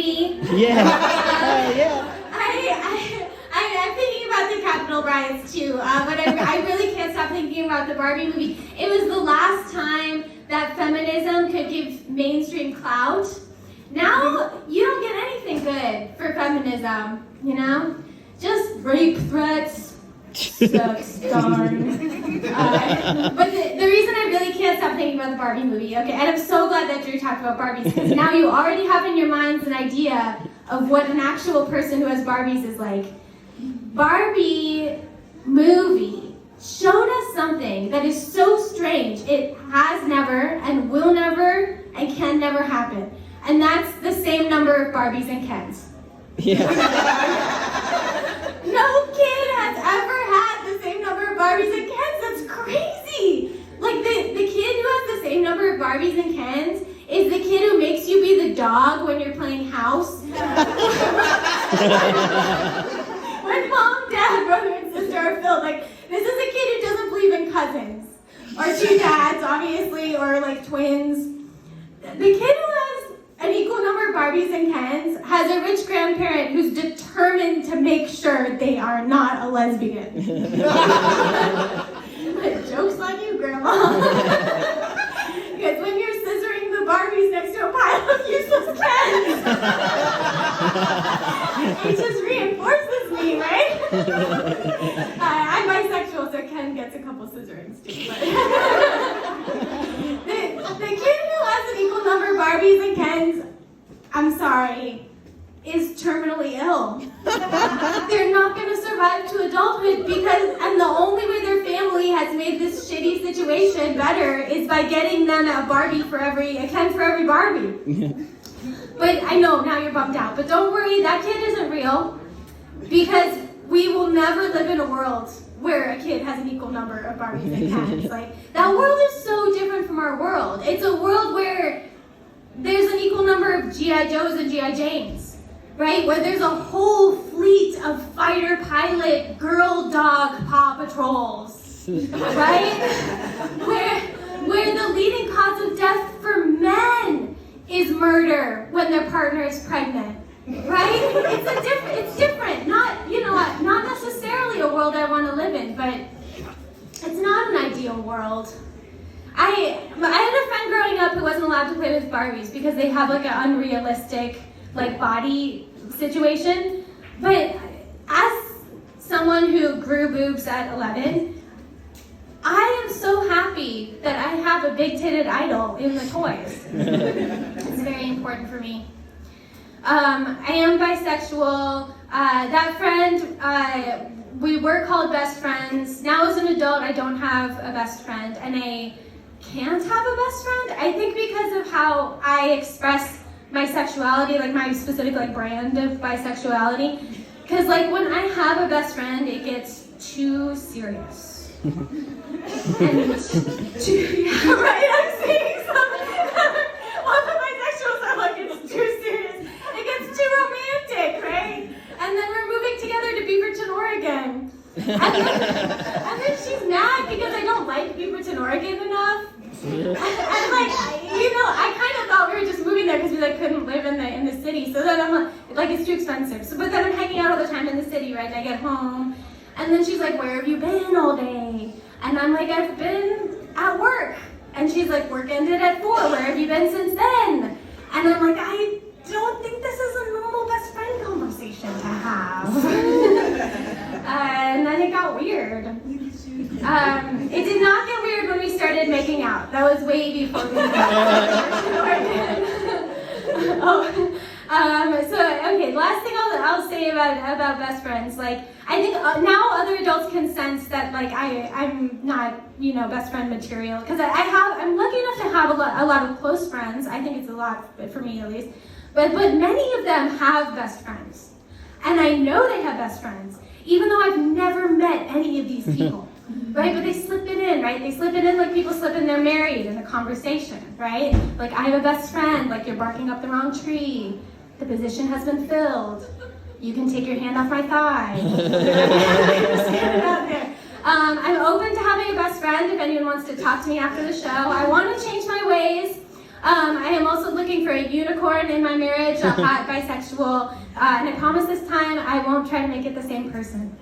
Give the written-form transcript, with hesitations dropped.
movie. Yeah. Yeah. I'm thinking about the Capitol riots too, but I really can't stop thinking about the Barbie movie. It was the last time that feminism could give mainstream clout. Now, you don't get anything good for feminism, you know? Just rape threats, sex, darn. But the reason I really can't stop thinking about the Barbie movie, okay, and I'm so glad that Drew talked about Barbies, because now you already have in your minds an idea of what an actual person who has Barbies is like. Barbie movie showed us something that is so strange. It has never and will never and can never happen. And that's the same number of Barbies and Kens. Yeah. No kid has ever had the same number of Barbies and Kens. That's crazy. Like the kid who has the same number of Barbies and Kens is the kid who makes you be the dog when you're playing house. When mom, dad, brother, and sister are filled, like, this is a kid who doesn't believe in cousins. Or two dads, obviously, or like twins. The kid who has an equal number of Barbies and Kens has a rich grandparent who's determined to make sure they are not a lesbian. Joke's on you, Grandma. Because when you're scissoring the Barbies next to a pile of useless Kens, it just reinforces me, right? I'm bisexual, so Ken gets a couple scissorings too. But the kid who has an equal number of Barbies and Kens, I'm sorry, is terminally ill. They're not going to survive to adulthood and the only way their family has made this shitty situation better is by getting them a Ken for every Barbie. But I know, now you're bummed out, but don't worry, that kid isn't real, because we will never live in a world where a kid has an equal number of Barbies and Kens. Like, that world is so different from our world. It's a world where there's an equal number of G.I. Joes and G.I. Janes, right? Where there's a whole fleet of fighter pilot girl dog paw patrols, right? Where the leading cause of death for men is murder when their partner is pregnant, right? It's different. Not necessarily a world I want to live in, but it's not an ideal world. I had a friend growing up who wasn't allowed to play with Barbies because they have like an unrealistic body situation. But as someone who grew boobs at 11, I am so happy that I have a big-titted idol in the toys. It's very important for me. I am bisexual. That friend, we were called best friends. Now as an adult, I don't have a best friend, and I can't have a best friend. I think because of how I express my sexuality, like my specific brand of bisexuality. Because when I have a best friend, it gets too serious. And right, I'm seeing some all the bisexuals are like, it's too serious. It gets too romantic, right? And then we're moving together to Beaverton, Oregon. And then she's mad because I don't like Beaverton, Oregon enough. And I kind of thought we were just moving there because we couldn't live in the city. So then I'm like it's too expensive. So but then I'm hanging out all the time in the city, right? And I get home. And then she's like, where have you been all day? And I'm like, I've been at work. And she's like, work ended at 4. Where have you been since then? And I'm like, I don't think this is a normal best friend conversation to have. And then it got weird. It did not get weird when we started making out. That was way before we okay, last thing I'll say about best friends, I think now other adults can sense that I'm not best friend material, because I'm lucky enough to have a lot of close friends. I think it's a lot for me at least, but many of them have best friends, and I know they have best friends even though I've never met any of these people. Right, but they slip it in, right? They slip it in like people slip in they're married in a conversation, right? Like, I have a best friend, you're barking up the wrong tree. The position has been filled. You can take your hand off my thigh. I'm open to having a best friend if anyone wants to talk to me after the show. I want to change my ways. I am also looking for a unicorn in my marriage, a hot bisexual, and I promise this time I won't try to make it the same person.